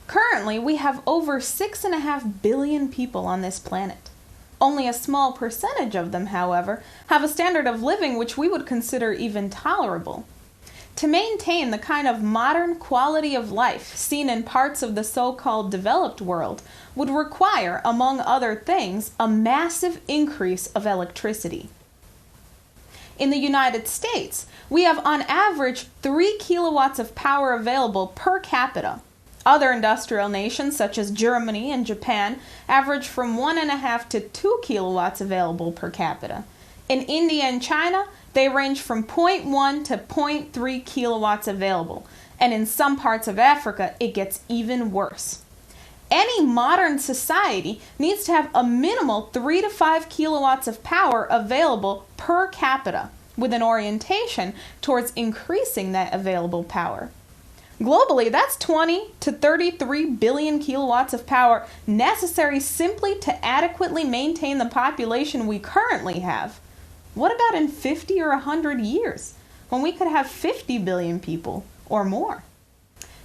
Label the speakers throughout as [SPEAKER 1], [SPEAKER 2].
[SPEAKER 1] Currently, we have over 6.5 billion people on this planet. Only a small percentage of them, however, have a standard of living which we would consider even tolerable. To maintain the kind of modern quality of life seen in parts of the so-called developed world would require, among other things, a massive increase of electricity. In the United States, we have on average 3 kilowatts of power available per capita. Other industrial nations such as Germany and Japan average from 1.5 to 2 kilowatts available per capita. In India and China, they range from 0.1 to 0.3 kilowatts available, and in some parts of Africa, it gets even worse. Any modern society needs to have a minimal 3 to 5 kilowatts of power available per capita, with an orientation towards increasing that available power. Globally, that's 20 to 33 billion kilowatts of power necessary simply to adequately maintain the population we currently have. What about in 50 or 100 years, when we could have 50 billion people or more?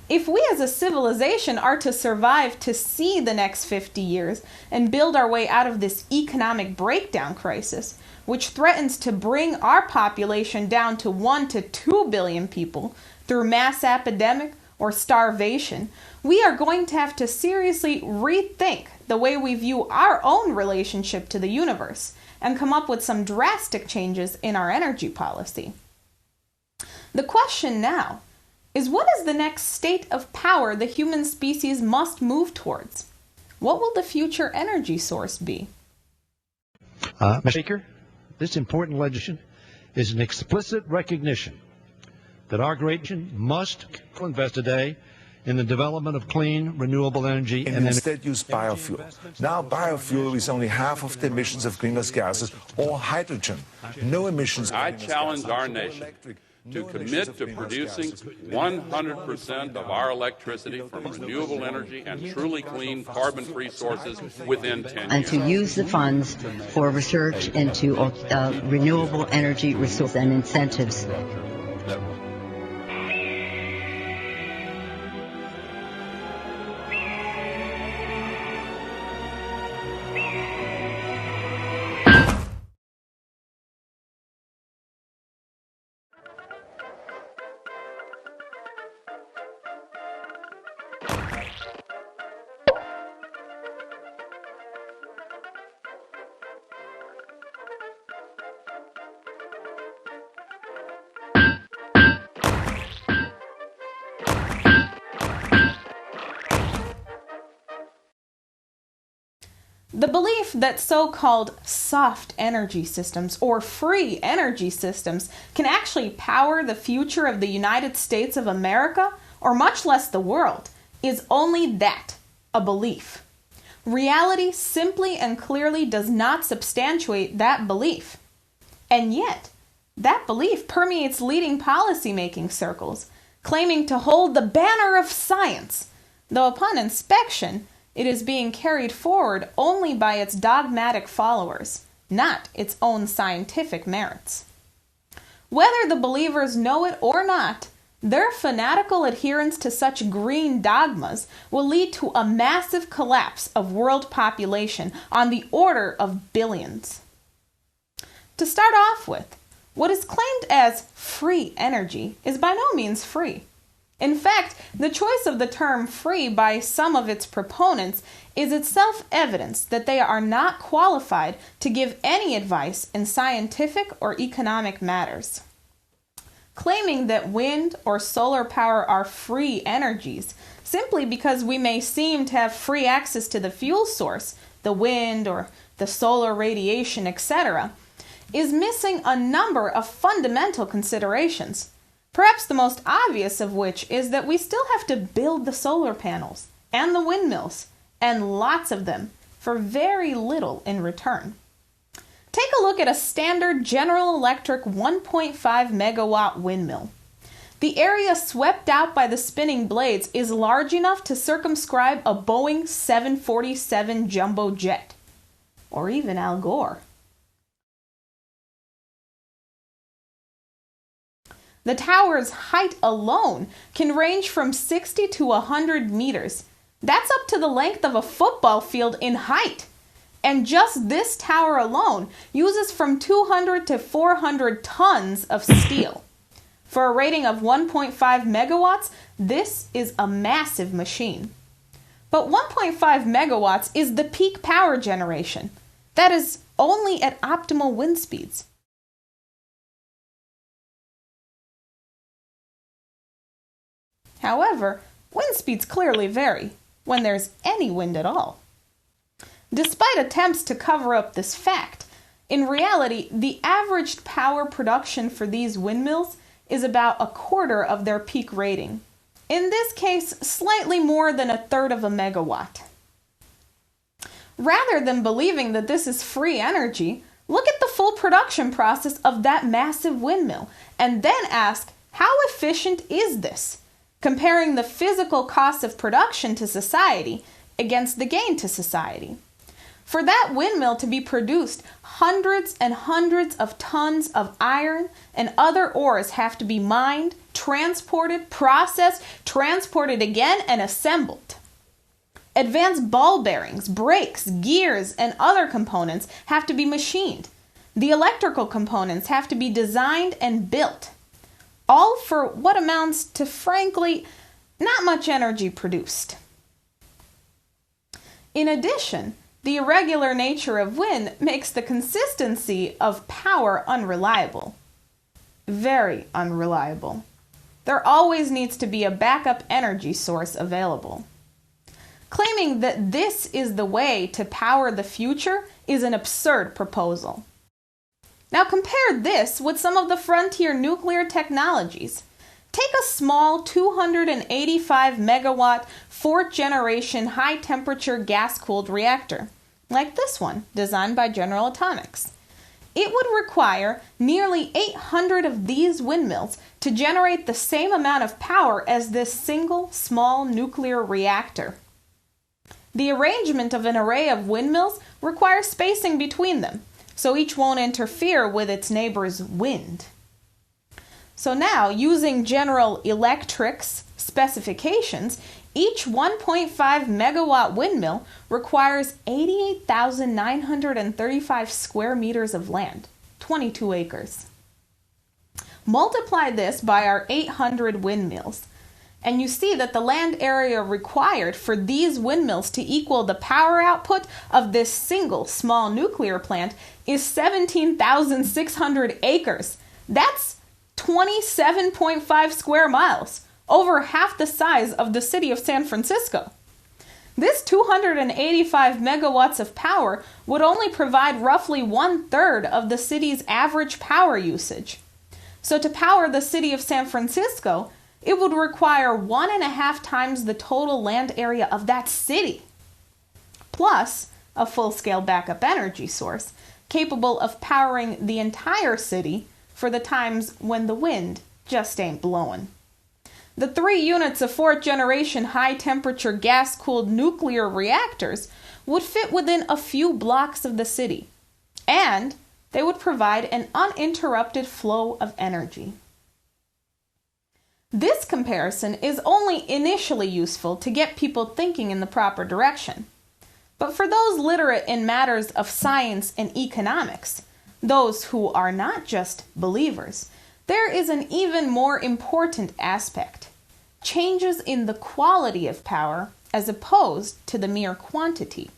[SPEAKER 1] If we as a civilization are to survive to see the next 50 years and build our way out of this economic breakdown crisis, which threatens to bring our population down to 1 to 2 billion people through mass epidemic or starvation, we are going to have to seriously rethink the way we view our own relationship to the universe and come up with some drastic changes in our energy policy. The question now is, what is the next state of power the human species must move towards? What will the future energy source be?
[SPEAKER 2] Mr. Speaker, this important legislation is an explicit recognition that our great nation must invest today in the development of clean, renewable energy
[SPEAKER 3] and instead use biofuel. Now biofuel is only half of the emissions of greenhouse gases, or hydrogen. No emissions.
[SPEAKER 4] I challenge our nation to commit to producing 100% of our electricity from renewable energy and truly clean, carbon-free sources within 10 years.
[SPEAKER 5] And to use the funds for research into renewable energy resources and incentives.
[SPEAKER 1] The belief that so-called soft energy systems or free energy systems can actually power the future of the United States of America, or much less the world, is only that, a belief. Reality simply and clearly does not substantiate that belief. And yet, that belief permeates leading policymaking circles, claiming to hold the banner of science, though upon inspection, it is being carried forward only by its dogmatic followers, not its own scientific merits. Whether the believers know it or not, their fanatical adherence to such green dogmas will lead to a massive collapse of world population on the order of billions. To start off with, what is claimed as free energy is by no means free. In fact, the choice of the term free by some of its proponents is itself evidence that they are not qualified to give any advice in scientific or economic matters. Claiming that wind or solar power are free energies simply because we may seem to have free access to the fuel source, the wind or the solar radiation, etc., is missing a number of fundamental considerations. Perhaps the most obvious of which is that we still have to build the solar panels and the windmills, and lots of them, for very little in return. Take a look at a standard General Electric 1.5 megawatt windmill. The area swept out by the spinning blades is large enough to circumscribe a Boeing 747 jumbo jet, or even Al Gore. The tower's height alone can range from 60 to 100 meters, That's up to the length of a football field in height. And just this tower alone uses from 200 to 400 tons of steel. For a rating of 1.5 megawatts, this is a massive machine. But 1.5 megawatts is the peak power generation. That is only at optimal wind speeds. However, wind speeds clearly vary, when there's any wind at all. Despite attempts to cover up this fact, in reality, the averaged power production for these windmills is about a quarter of their peak rating. In this case, slightly more than a third of a megawatt. Rather than believing that this is free energy, look at the full production process of that massive windmill and then ask, how efficient is this? Comparing the physical cost of production to society against the gain to society. For that windmill to be produced, hundreds and hundreds of tons of iron and other ores have to be mined, transported, processed, transported again, and assembled. Advanced ball bearings, brakes, gears, and other components have to be machined. The electrical components have to be designed and built. All for what amounts to, frankly, not much energy produced. In addition, the irregular nature of wind makes the consistency of power unreliable. Very unreliable. There always needs to be a backup energy source available. Claiming that this is the way to power the future is an absurd proposal. Now compare this with some of the frontier nuclear technologies. Take a small 285 megawatt, fourth generation high temperature gas cooled reactor, like this one, designed by General Atomics. It would require nearly 800 of these windmills to generate the same amount of power as this single small nuclear reactor. The arrangement of an array of windmills requires spacing between them, so each won't interfere with its neighbor's wind. So now, using General Electric's specifications, each 1.5 megawatt windmill requires 88,935 square meters of land, 22 acres. Multiply this by our 800 windmills, and you see that the land area required for these windmills to equal the power output of this single small nuclear plant is 17,600 acres. That's 27.5 square miles, over half the size of the city of San Francisco. This 285 megawatts of power would only provide roughly 1/3 of the city's average power usage. So to power the city of San Francisco, it would require 1.5 times the total land area of that city, plus a full-scale backup energy source capable of powering the entire city for the times when the wind just ain't blowing. The 3 units of fourth-generation high-temperature gas-cooled nuclear reactors would fit within a few blocks of the city, and they would provide an uninterrupted flow of energy. This comparison is only initially useful to get people thinking in the proper direction. But for those literate in matters of science and economics, those who are not just believers, there is an even more important aspect: changes in the quality of power as opposed to the mere quantity.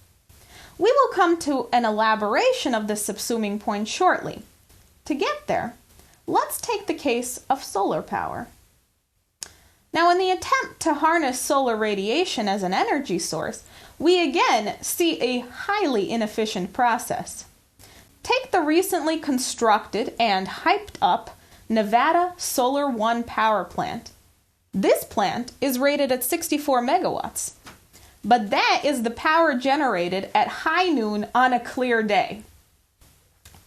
[SPEAKER 1] We will come to an elaboration of this subsuming point shortly. To get there, let's take the case of solar power. Now, in the attempt to harness solar radiation as an energy source, we again see a highly inefficient process. Take the recently constructed and hyped up Nevada Solar One power plant. This plant is rated at 64 megawatts, but that is the power generated at high noon on a clear day.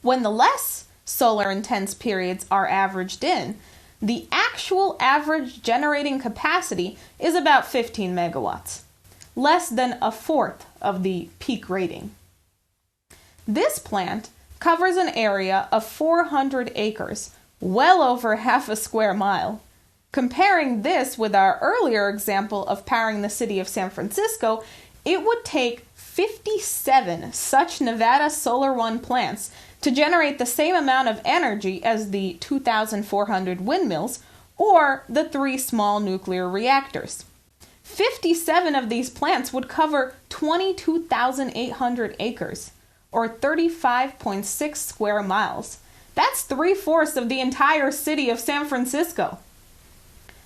[SPEAKER 1] When the less solar intense periods are averaged in, the actual average generating capacity is about 15 megawatts, less than a fourth of the peak rating. This plant covers an area of 400 acres, well over half a square mile. Comparing this with our earlier example of powering the city of San Francisco, it would take 57 such Nevada Solar One plants to generate the same amount of energy as the 2,400 windmills or the 3 small nuclear reactors. 57 of these plants would cover 22,800 acres, or 35.6 square miles. That's 3/4 of the entire city of San Francisco.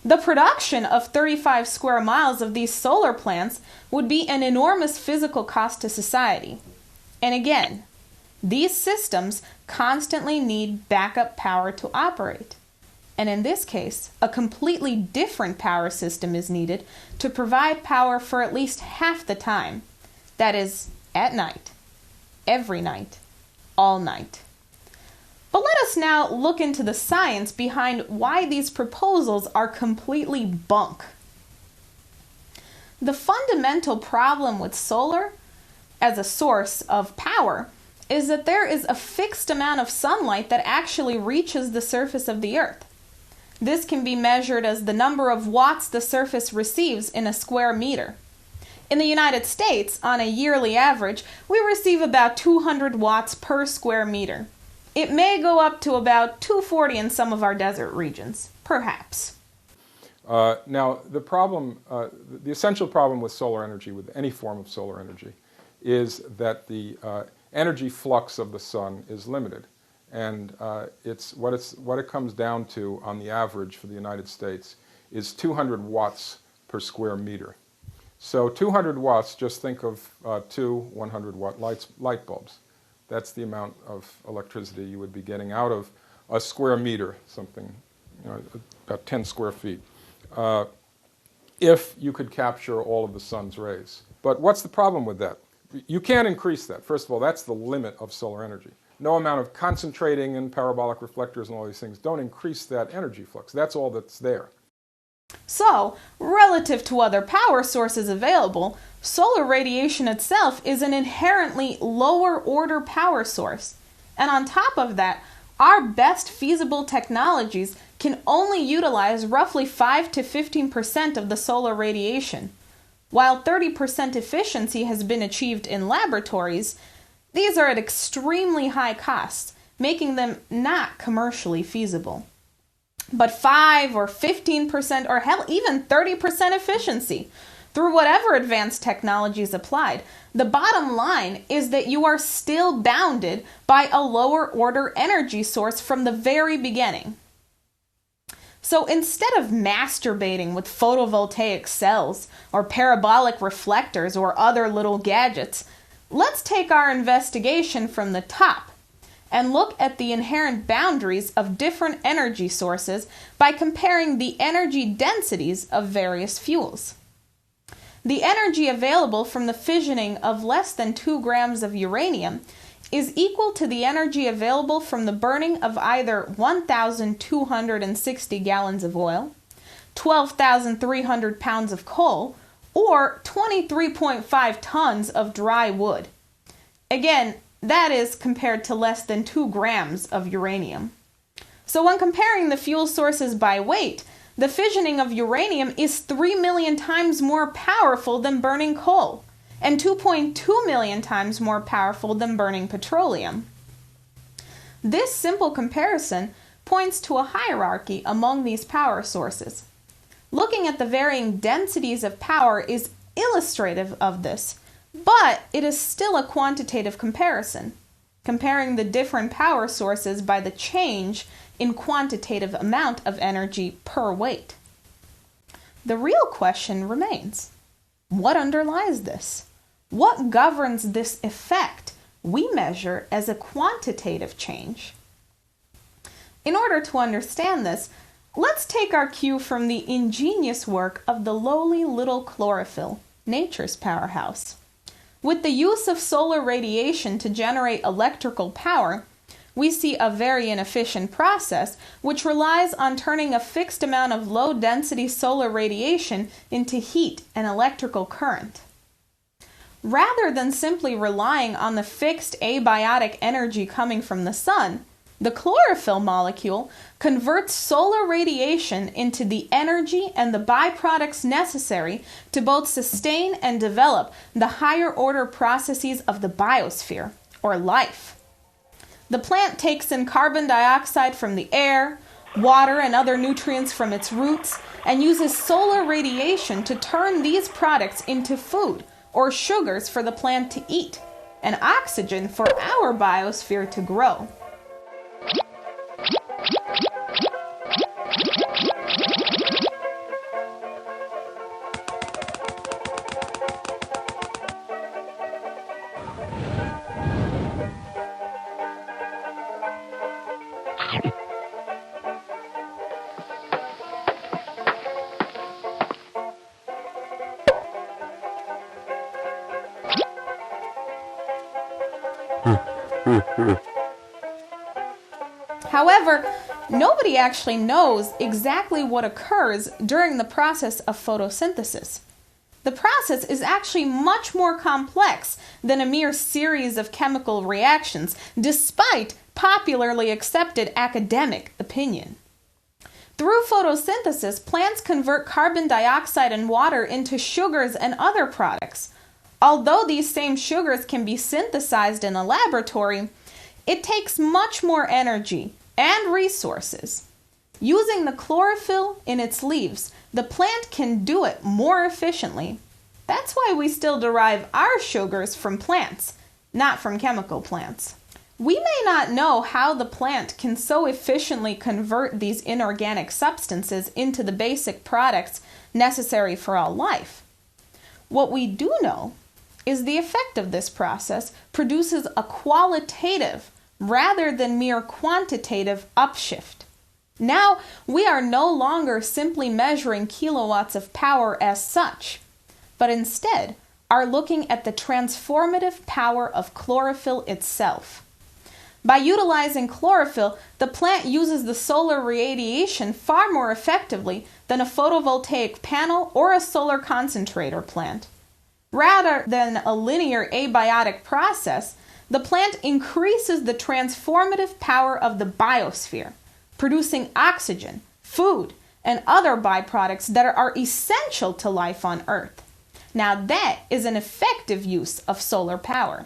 [SPEAKER 1] The production of 35 square miles of these solar plants would be an enormous physical cost to society. And again, these systems constantly need backup power to operate. And in this case, a completely different power system is needed to provide power for at least half the time. That is, at night, every night, all night. But let us now look into the science behind why these proposals are completely bunk. The fundamental problem with solar as a source of power is that there is a fixed amount of sunlight that actually reaches the surface of the Earth. This can be measured as the number of watts the surface receives in a square meter. In the United States, on a yearly average, we receive about 200 watts per square meter. It may go up to about 240 in some of our desert regions, perhaps.
[SPEAKER 6] Now, the essential problem with solar energy, with any form of solar energy, is that the energy flux of the sun is limited. And what it comes down to on the average for the United States is 200 watts per square meter. So 200 watts, just think of 2 100-watt light bulbs. That's the amount of electricity you would be getting out of a square meter, something about 10 square feet, if you could capture all of the sun's rays. But what's the problem with that? You can't increase that. First of all, that's the limit of solar energy. No amount of concentrating and parabolic reflectors and all these things don't increase that energy flux. That's all that's there.
[SPEAKER 1] So, relative to other power sources available, solar radiation itself is an inherently lower order power source. And on top of that, our best feasible technologies can only utilize roughly 5 to 15% of the solar radiation. While 30% efficiency has been achieved in laboratories, these are at extremely high costs, making them not commercially feasible. But 5 or 15% or hell, even 30% efficiency, through whatever advanced technology is applied, the bottom line is that you are still bounded by a lower order energy source from the very beginning. So instead of masturbating with photovoltaic cells or parabolic reflectors or other little gadgets, let's take our investigation from the top and look at the inherent boundaries of different energy sources by comparing the energy densities of various fuels. The energy available from the fissioning of less than 2 grams of uranium is equal to the energy available from the burning of either 1,260 gallons of oil, 12,300 pounds of coal, or 23.5 tons of dry wood. Again, that is compared to less than 2 grams of uranium. So when comparing the fuel sources by weight, the fissioning of uranium is 3 million times more powerful than burning coal, and 2.2 million times more powerful than burning petroleum. This simple comparison points to a hierarchy among these power sources. Looking at the varying densities of power is illustrative of this, but it is still a quantitative comparison, comparing the different power sources by the change in quantitative amount of energy per weight. The real question remains: what underlies this? What governs this effect we measure as a quantitative change? In order to understand this, let's take our cue from the ingenious work of the lowly little chlorophyll, nature's powerhouse. With the use of solar radiation to generate electrical power, we see a very inefficient process which relies on turning a fixed amount of low-density solar radiation into heat and electrical current. Rather than simply relying on the fixed abiotic energy coming from the sun, The chlorophyll molecule converts solar radiation into the energy and the byproducts necessary to both sustain and develop the higher order processes of the biosphere, or life. The plant takes in carbon dioxide from the air, water and other nutrients from its roots, and uses solar radiation to turn these products into food, or sugars for the plant to eat, and oxygen for our biosphere to grow. However, nobody actually knows exactly what occurs during the process of photosynthesis. The process is actually much more complex than a mere series of chemical reactions, despite popularly accepted academic opinion. Through photosynthesis, plants convert carbon dioxide and water into sugars and other products. Although these same sugars can be synthesized in a laboratory, it takes much more energy and resources. Using the chlorophyll in its leaves, the plant can do it more efficiently. That's why we still derive our sugars from plants, not from chemical plants. We may not know how the plant can so efficiently convert these inorganic substances into the basic products necessary for all life. What we do know is the effect of this process produces a qualitative rather than mere quantitative upshift. Now, we are no longer simply measuring kilowatts of power as such, but instead are looking at the transformative power of chlorophyll itself. By utilizing chlorophyll, the plant uses the solar radiation far more effectively than a photovoltaic panel or a solar concentrator plant. Rather than a linear abiotic process, the plant increases the transformative power of the biosphere, producing oxygen, food, and other byproducts that are essential to life on Earth. Now that is an effective use of solar power.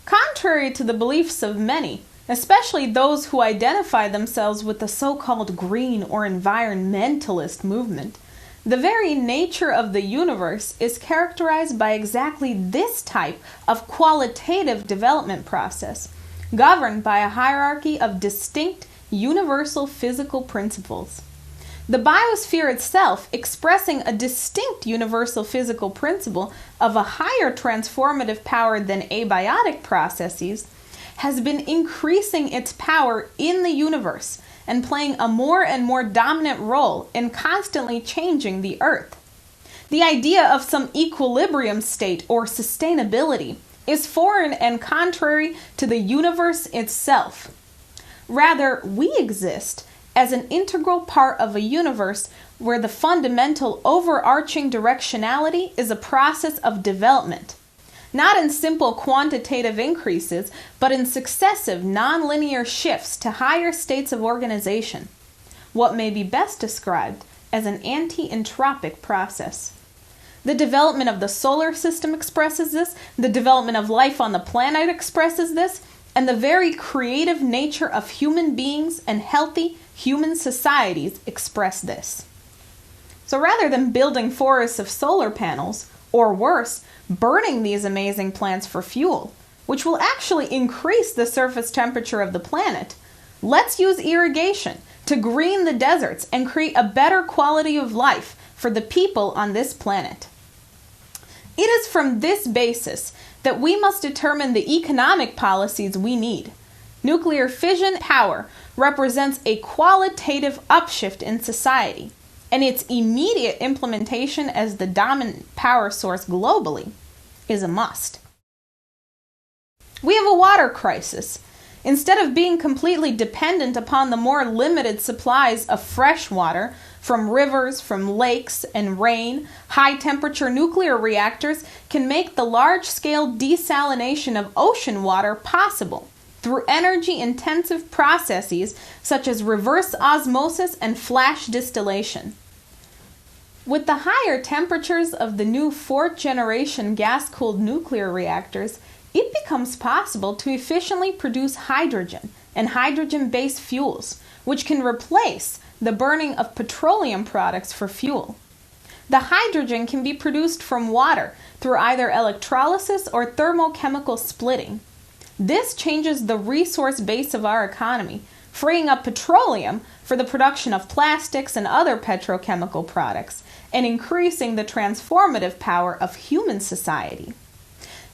[SPEAKER 1] Contrary to the beliefs of many, especially those who identify themselves with the so-called green or environmentalist movement, the very nature of the universe is characterized by exactly this type of qualitative development process, governed by a hierarchy of distinct universal physical principles. The biosphere itself, expressing a distinct universal physical principle of a higher transformative power than abiotic processes, has been increasing its power in the universe and playing a more and more dominant role in constantly changing the Earth. The idea of some equilibrium state or sustainability is foreign and contrary to the universe itself. Rather, we exist as an integral part of a universe where the fundamental overarching directionality is a process of development, not in simple quantitative increases, but in successive nonlinear shifts to higher states of organization, what may be best described as an anti-entropic process. The development of the solar system expresses this, the development of life on the planet expresses this, and the very creative nature of human beings and healthy human societies express this. So rather than building forests of solar panels, or worse, burning these amazing plants for fuel, which will actually increase the surface temperature of the planet, let's use irrigation to green the deserts and create a better quality of life for the people on this planet. It is from this basis that we must determine the economic policies we need. Nuclear fission power represents a qualitative upshift in society, and its immediate implementation as the dominant power source globally is a must. We have a water crisis. Instead of being completely dependent upon the more limited supplies of fresh water from rivers, from lakes, and rain, high-temperature nuclear reactors can make the large-scale desalination of ocean water possible, through energy-intensive processes such as reverse osmosis and flash distillation. With the higher temperatures of the new fourth-generation gas-cooled nuclear reactors, it becomes possible to efficiently produce hydrogen and hydrogen-based fuels, which can replace the burning of petroleum products for fuel. The hydrogen can be produced from water through either electrolysis or thermochemical splitting. This changes the resource base of our economy, freeing up petroleum for the production of plastics and other petrochemical products, and increasing the transformative power of human society.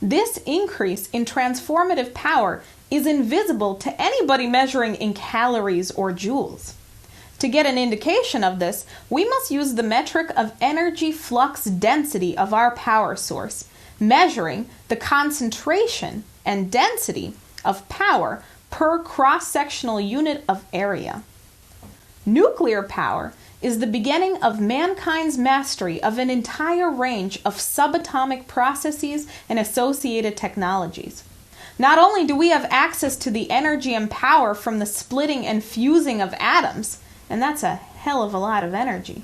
[SPEAKER 1] This increase in transformative power is invisible to anybody measuring in calories or joules. To get an indication of this, we must use the metric of energy flux density of our power source, measuring the concentration and density of power per cross-sectional unit of area. Nuclear power is the beginning of mankind's mastery of an entire range of subatomic processes and associated technologies. Not only do we have access to the energy and power from the splitting and fusing of atoms, and that's a hell of a lot of energy,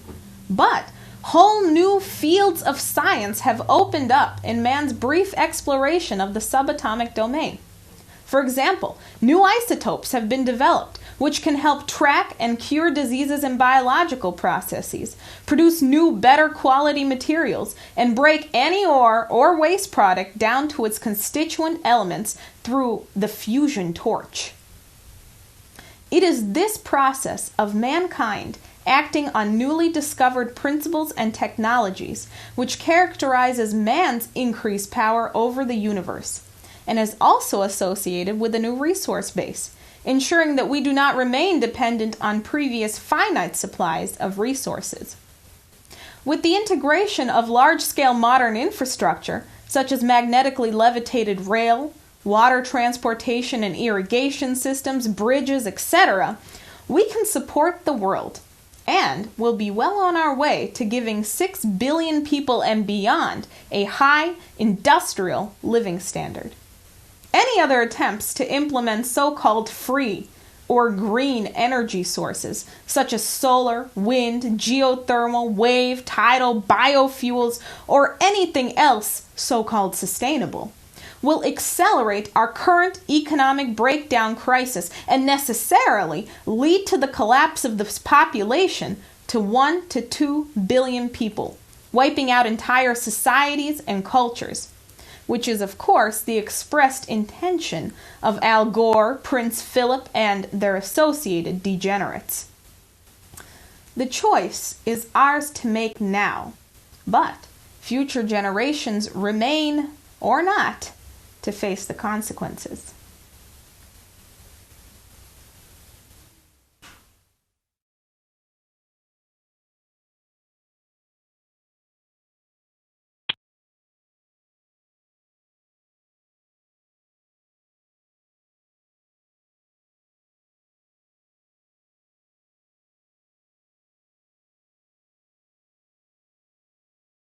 [SPEAKER 1] but whole new fields of science have opened up in man's brief exploration of the subatomic domain. For example, new isotopes have been developed which can help track and cure diseases in biological processes, produce new, better quality materials, and break any ore or waste product down to its constituent elements through the fusion torch. It is this process of mankind acting on newly discovered principles and technologies which characterizes man's increased power over the universe, and is also associated with a new resource base, ensuring that we do not remain dependent on previous finite supplies of resources. With the integration of large-scale modern infrastructure, such as magnetically levitated rail, water transportation and irrigation systems, bridges, etc., we can support the world and will be well on our way to giving 6 billion people and beyond a high industrial living standard. Any other attempts to implement so-called free or green energy sources, such as solar, wind, geothermal, wave, tidal, biofuels, or anything else so-called sustainable, will accelerate our current economic breakdown crisis and necessarily lead to the collapse of the population to 1 to 2 billion people, wiping out entire societies and cultures, which is, of course, the expressed intention of Al Gore, Prince Philip, and their associated degenerates. The choice is ours to make now, but future generations remain, or not, to face the consequences.